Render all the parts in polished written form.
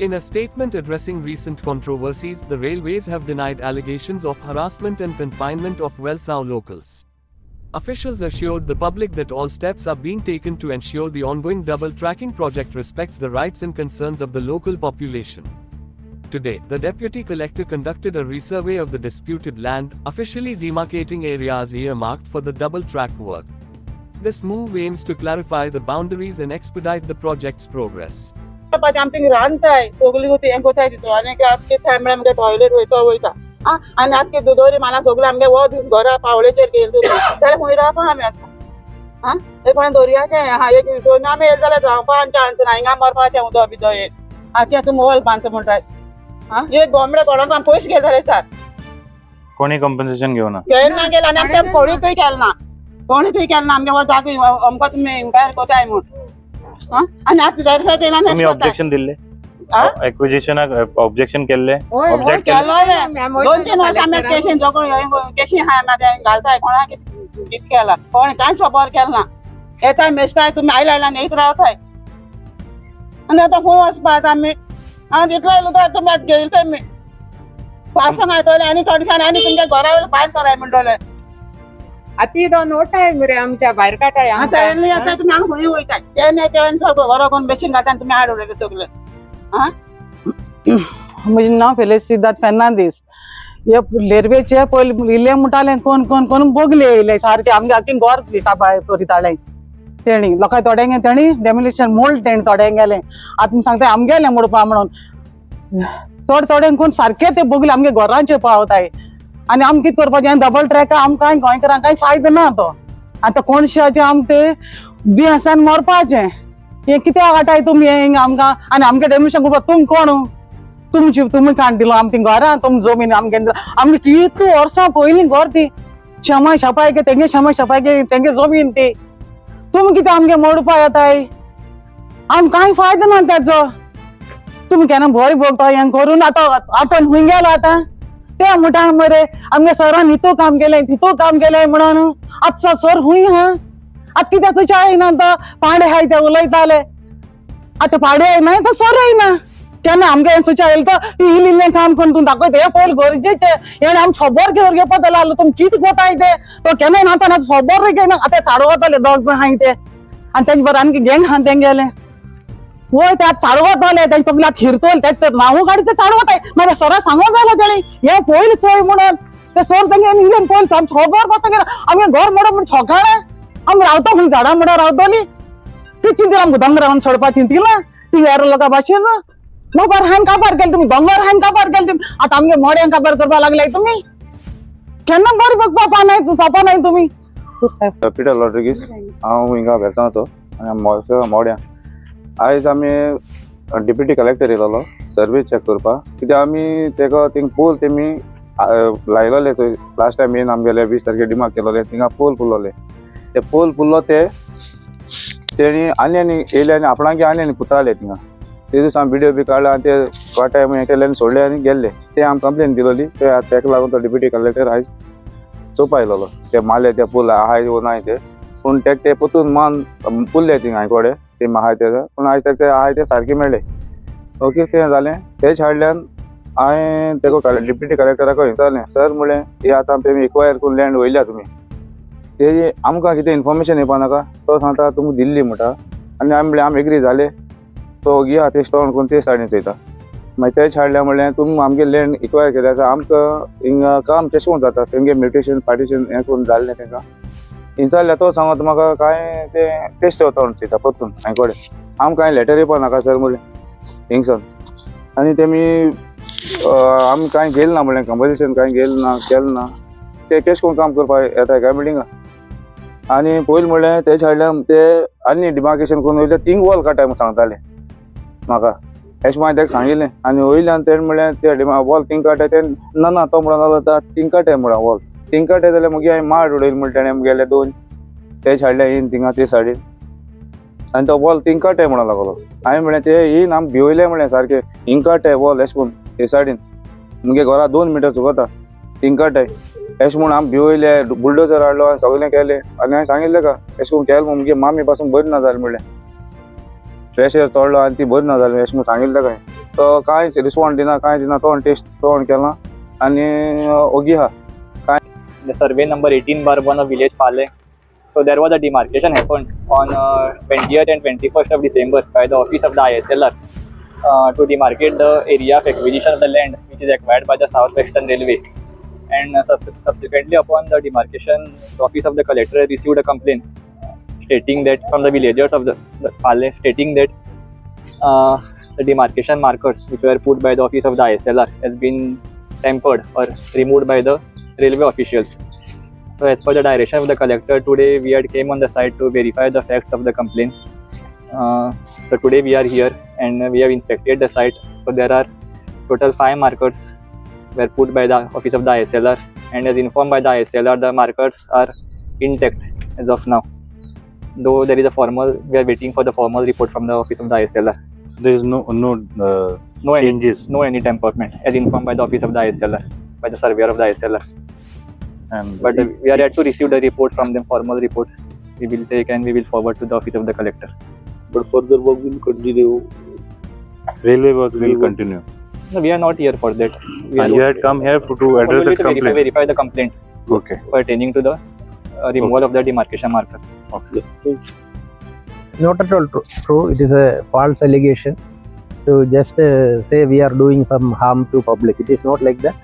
In a statement addressing recent controversies, the railways have denied allegations of harassment and confinement of Welsau locals. Officials assured the public that all steps are being taken to ensure the ongoing double tracking project respects the rights and concerns of the local population. Today, the Deputy Collector conducted a resurvey of the disputed land, officially demarcating areas earmarked for the double track work. This move aims to clarify the boundaries and expedite the project's progress. आमची रांदताय सगळी होती हें कोताय तितू आनी आमचे थंय आमगे टॉयलेट वयता आनी आमगे दुदोरी मला सगळे आमगे वो घरा पावळेचेर गेल जाल्यार खंय रावपा आमी आतां एक कोण दर्याचें एक दोन आमी येले जाल्यार जावपा चान्स ना हिंगा मरपाचें उदक बिदो येत आतां तुमी वॉल बांदता म्हणटाय एक गोमडे कोणाक आमी पयशे घे जाल्यार सर कोणी कंपन्सेशन घेवना गेला आनी आमच्या कोणीतूय केलें ना आमगे वो जागे आमकां तुमी भायर कोताय म्हूण आणि आता डायरेक्ट येना तुम्ही ऑब्जेक्शन दिले एक्विजिशनाक ऑब्जेक्शन केले ऑब्जेक्ट केले 2-3 वर्ष आम्ही केशीन जोगळ केशी हाय मध्ये घालताय कोणा कित केला कोण काय सपोर केला येताय मेस्ताय तुम्ही आयला नेत रावताय आणि आता खूप वचपात आम्ही तितला लोक तुम्ही गेलते मी पास मायतले आणि थोडीशान आणि तुमच्या घरावेल पास कराय म्हणटले अति तो नोट आहे मरे आमच्या बाहेर काटाय सगळी आता तुम्ही आम होई होईताय ते नाही ते घरा कोण बेसिन घालता तुम्ही आडवले ते सगळे मुझे नाव फेलिस सिद्धार्थ फर्नांडीस ये रेल्वेचे पहिले इल्ले मुटाले कोण कोण कोण बोगले इले सारखे आमगे आखी गोर कापाय तोरिताळे तेणी लोकांय तोडेंगे तेणी डेमोलिशन मोल्ड तेणी तोडेंगेले आता तुमी सांगताय आमगेले मोडपा म्हणून तोडेंग कोण सारखे ते बोगले आमगे घरांचे पावताय आणि आम कित करपाचें डबल ट्रॅक आमकां गोंयकारांक कांय फायदो ना तो आतां कोणशाचें आम ते बियासान मरपाचें हे कित्याक आटाय तुमी आमकां आनी आमगे डेमोलिशन करपाक तुमी कोण तुमी काण दिलो आमची घरां तुमी जमीन आमगे आमगे कितू वर्सां पयलीं घर ती क्षमा छपाय गे तेंगे क्षमा छपाय गे तेंगे जमीन ती तुमी कितें आमगे मोडपा येताय आम कांय फायदो ना तेजो तुमी केन्ना बरें बोगता हें करून आतां आपण खूंय गेलो आतां ते म्हणटा मरे आमगे सरान हितू काम केलें म्हणून आतां सर हुंय हा आता कित्याक तुझ्या येना तो पाडे हाय ते उलयताले आता पाडे येना तो सर येना केन्ना आमगे तुझ्या येल तो इल्लें काम करून तूं दाखयता हे पयलीं गरजेचें हेणें आम खबर घेवन घेवपा लागलो तुमी कितें कोताय ते तो केन्ना नाताना खबर घेयना आतां चाडवताले दोग जाण हाय ते आनी तेजे बरें आमगे गँग हा तें गेले वय ते चाडवताले तेजे तकल्यात हिरतोल ते नांव काडी ते चाडवताय माझ्या सरा सांगूंक गेलो तेणी हे पयलीं चोय म्हणून ते सर तेंगे इंग्लीन पयलीं आम खबर पासून गेला आमगे घर मोडो म्हण छोकाळे आम रावता खंय झाडां मोडो रावतली ती चिंती आमकां दोंगर रावन सोडपा चिंतिला ती हेर लोकां भाशेन लोकार हायन काबार केले तुमी दोंगर हायन काबार केले तुमी आतां आमगे मोड्यांक काबार करपा लागले तुमी केन्ना बरें पापा नाही तुमी पीटर रॉड्रिगीस हांव हिंगा बेळगांवचो आनी मोड्या आयज आमी डेप्युटी कलेक्टर येयलोलो सर्वे चॅक करपाक कित्याक आमी तेका थिंग पोल तेमी लायलोले थंय लास्ट टायम येवन आमगेले 20 तारखेर डिमार्क केलोले थिंगा पोल पुल्लोले ते पोल पुल्लो ते तेणी आनी येयले आनी आपणागे आनी पुताले थिंगा ते दीस हांव व्हिडियो बी काडला आनी ते फाट हें केले आनी सोडले आनी गेल्ले ते आमी कंप्लेन दिलोली ते तेका लागून तो डेप्युटी कलेक्टर आयज चोवपा येयलोलो ते मारले ते पोल आहाय वो नाय ते पूण तेका ते पोतून मान पुल्ले थिंगा हांयकोडे ते आहाय ते पूण आयज ते आहाय ते सारके मेळ्ळे ओके तें जालें तेच हाडल्यान हांवें तेका डेप्युटी कलेक्टराक विचारलें सर म्हणलें हे आतां तेमी एक्वायर करून लँड वयल्या तुमी तेजी आमकां कितें इन्फॉर्मेशन येवपा नाका तो सांगता तुमी दिल्ली म्हणटा आनी आमी म्हणलें आमी एग्री जाले तो घेया ते स्टोन करून ते सायडीन चोयता मागीर तेच हाडल्या म्हणलें तुमी आमगे लँड एक्वायर केल्या आतां आमकां हिंगा काम तेशें कोन्न जाता तेंगे म्युटेशन पार्टिशन हें करून जाल्लें तेंकां विचारल्या तो सांगता म्हाका कांय ते टेस्ट येता म्हणून चोयता परतून हांयकोडे आमकां कांय लेटर येवपा नाका सर म्हणलें हिंगसान आनी तेमी आमी कांय गेल ना म्हणलें कंपोजिशन कांय केलें ना ते केश कोन्न काम करपा येताय काय बिल्डिंगा आनी पयलीं म्हणलें तेच हाडल्यार ते आनी डिमार्केशन करून वयले 3 वॉल काटाय म्हूण सांगताले म्हाका अशें हांवें ताका सांगिल्लें आनी वयल्यान तेणें म्हणलें ते वॉल 3 काटाय ते ना तो म्हणून लागलो 3 काटाय म्हणून वॉल 3 काटाय जाल्यार मागीर हांवें माड उडयलें म्हणलें तेणें गेले 2 तेच हाडल्या येयन थिंगा ते सायडीन आनी तो वॉल 3 काटाय म्हणून लागलो हांवें म्हणलें ते येयन आमी भिवयले म्हणलें सारकें हिंग काटाय वॉल अशें करून हे सायडीन मुगे घरा 2 मिटर चुकता 3 काटाय अशें म्हणून आमी भिवयले बुलडोजर हाडलो आनी सगळें केलें आनी हांवें सांगिल्लें का अशें करून केलें मुगे मामी पासून बरी ना जालें म्हणलें प्रेशर चडलो आनी ती बरी ना जाली अशें म्हणून सांगिल्लें काय तो कांयच रिस्पॉन्ड दिना कांय दिना तो टेस्ट तो केला आनी ओगी आहा. The survey number 18/1 of village Pale. So there was a demarcation happened on 20th and 21st of December by the office of the ISLR to demarcate the area of acquisition of the land which is acquired by the South Western Railway. And subsequently upon the demarcation, the office of the collector received a complaint stating that from the villagers of the Pale stating that the demarcation markers which were put by the office of the ISLR has been tempered or removed by the railway officials. So as per the direction of the collector, today we had came on the site to verify the facts of the complaint. So today we are here and we have inspected the site. So there are total 5 markers were put by the office of the ISLR, and as informed by the ISLR, the markers are intact as of now. Though there is a formal, we are waiting for the formal report from the office of the ISLR. There is no changes. No any temperament as informed by the office of the ISLR, by the surveyor of the ISLR. And But we are yet to receive the report from them, formal report. We will take and we will forward to the office of the collector. But further work will continue. railway work will continue. No, we are not here for that. We And you had come here to address the complaint. verify the complaint Okay. pertaining to the removal of the demarcation marker. Not at all true. It is a false allegation to just say we are doing some harm to public. It is not like that.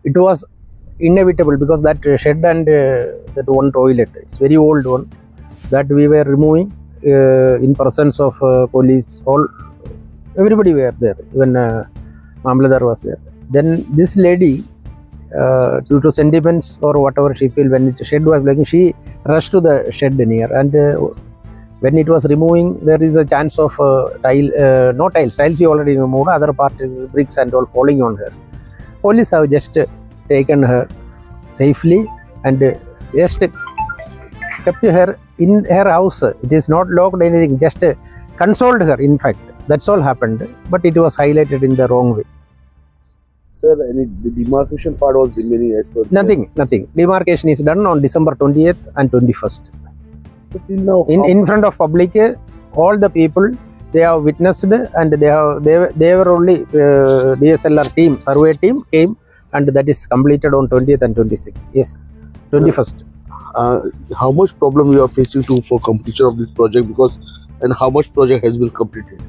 It was inevitable because that shed and that one toilet, it's very old one, that we were removing in presence of police. Everybody were there. Even Mamladar was there. Then this lady, due to sentiments or whatever she feel, when the shed was breaking, she rushed to the shed near, and when it was removing, there is a chance of no tiles she already removed, other part is bricks and all falling on her. Police have just taken her safely and just kept her in her house. It is not locked anything, just consoled her, in fact. That's all happened, but it was highlighted in the wrong way. Sir, the demarcation part was remaining as per. Nothing. Demarcation is done on December 20th and 21st. So till now, In front of public, all the people, they have witnessed, and they were only DSLR team, survey team came, and that is completed on 20th and 26th. Yes, 21st. how much problem you are facing for completion of this project, because and how much project has been completed?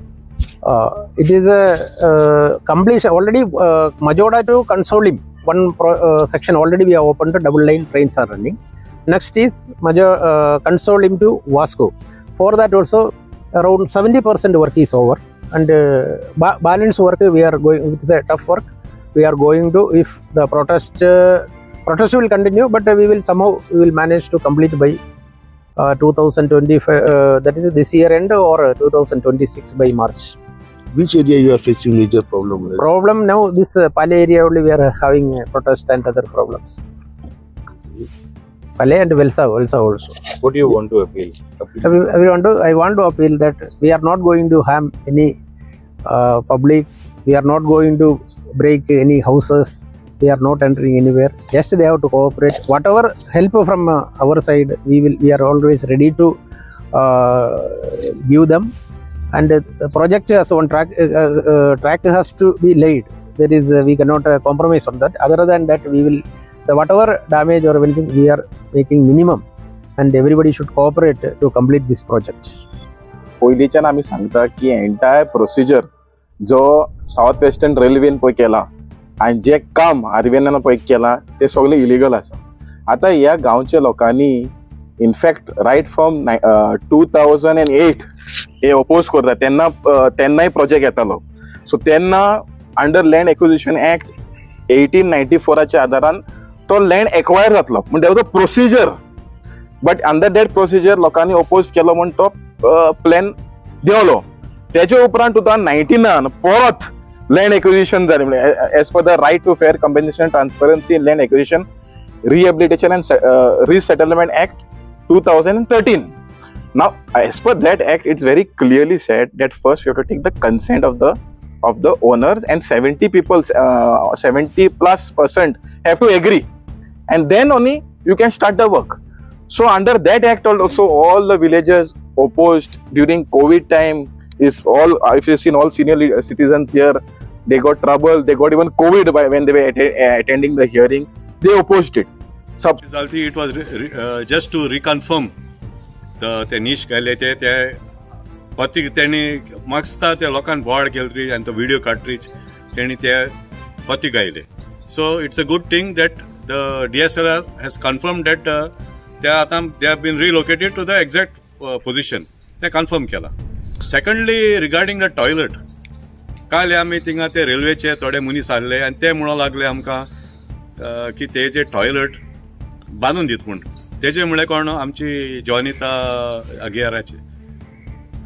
It is a completion already. Majoda to Consolim, one section already we have opened. Double line trains are running. Next is Consolim to Vasco. For that also around 70% work is over, and balance work we are going. It is a tough work. We are going to, if the protest will continue, but we will manage to complete by 2025. That is this year end, or 2026 by March. Which area you are facing major problem? Problem now, this Pale area only we are having protest and other problems. Pale and Velsa also. What do you want to appeal? I want to appeal that we are not going to harm any public. We are not going to break any houses. We are not entering anywhere. Just they have to cooperate. Whatever help from our side, we are always ready to give them. And the project has one track has to be laid. There is we cannot compromise on that. Other than that, we will whatever damage or anything we are making minimum, and everybody should cooperate to complete this project. पयलींच्यान आमी सांगता की entire procedure जो south western रेल्वेन पळय केला आनी जे काम आरबीएनान पळय केला ते सगळे इलिगल आसा. आता ह्या गांवच्या लोकांनी इनफॅक्ट रायट फ्रॉम 2008 हे अपोज करता तेन्नाय प्रोजेक्ट येतालो. सो तेन्ना अंडर लँड एक्विजिशन एक्ट 1894च्या आदारान तो लँड एक्वायर जातलो, पूण there was a procedure. But under that procedure लोकांनी अपोज केलो म्हण तो प्लॅन देवलो. त्याच्या उपरांत 2019 परत लँड एक्विजिशन जालें, म्हणजे as per the right to fair compensation transparency in land acquisition rehabilitation and resettlement act 2013. Now, as per that act, it's very clearly said that first you have to take the consent of the owners, and 70 people, 70+% have to agree, and then only you can start the work. So under that act also all the villagers opposed during COVID time. Is all, if you've seen all senior citizens here, they got trouble, they got even COVID when they were attending the hearing. They opposed it. It was just to reconfirm the niche gaile te pati teni magsta te lokan board gallery and the video cartridge teni te pati gaile. So it's a good thing that the DSLR has confirmed that they have been relocated to the exact position. They confirm kela. Secondly, regarding the toilet, काल आमी थिंगा ते रेल्वेचे थोडे मनीस हाडले आनी ते म्हणून लागले आमकां की ते जे टॉयलेट बांदून दित म्हूण तेजे म्हळ्यार कोण आमची जॉनिता अगियाराची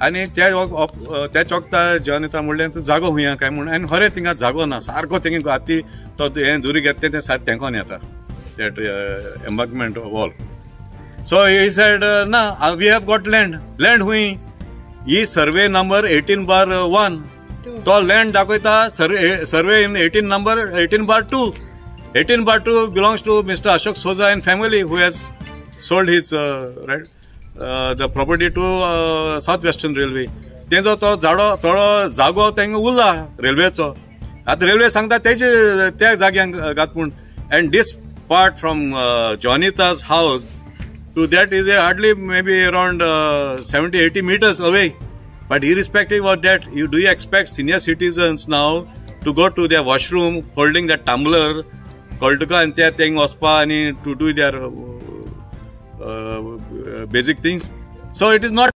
आनी त्याच वक्ता जॉनिता म्हणलें जागो हुंया काय म्हूण आनी खरें थिंगा जागो ना सारको थिंगा हाती तो हें दुरी घेतले ते सारकें तेंकोन येता that embankment wall. So he said, "Na, we have got land. Land hui. Ye survey number 18/1. तो land दाखवता survey in 18/2. 18/2 belongs to Mr. Ashok Soza and family, who has sold his the property to Southwestern Railway. तेंचो तो थोडो जागो तेंका उरला रेल्वेचो. आता railway सांगता त्या जाग्यांक घात म्हूण. And this part from Jonita's house to that is hardly maybe around 70-80 meters away. But irrespective of that, do you expect senior citizens now to go to their washroom holding that tumbler, koltuka and त्या thing ospa and to do their basic things? So it is not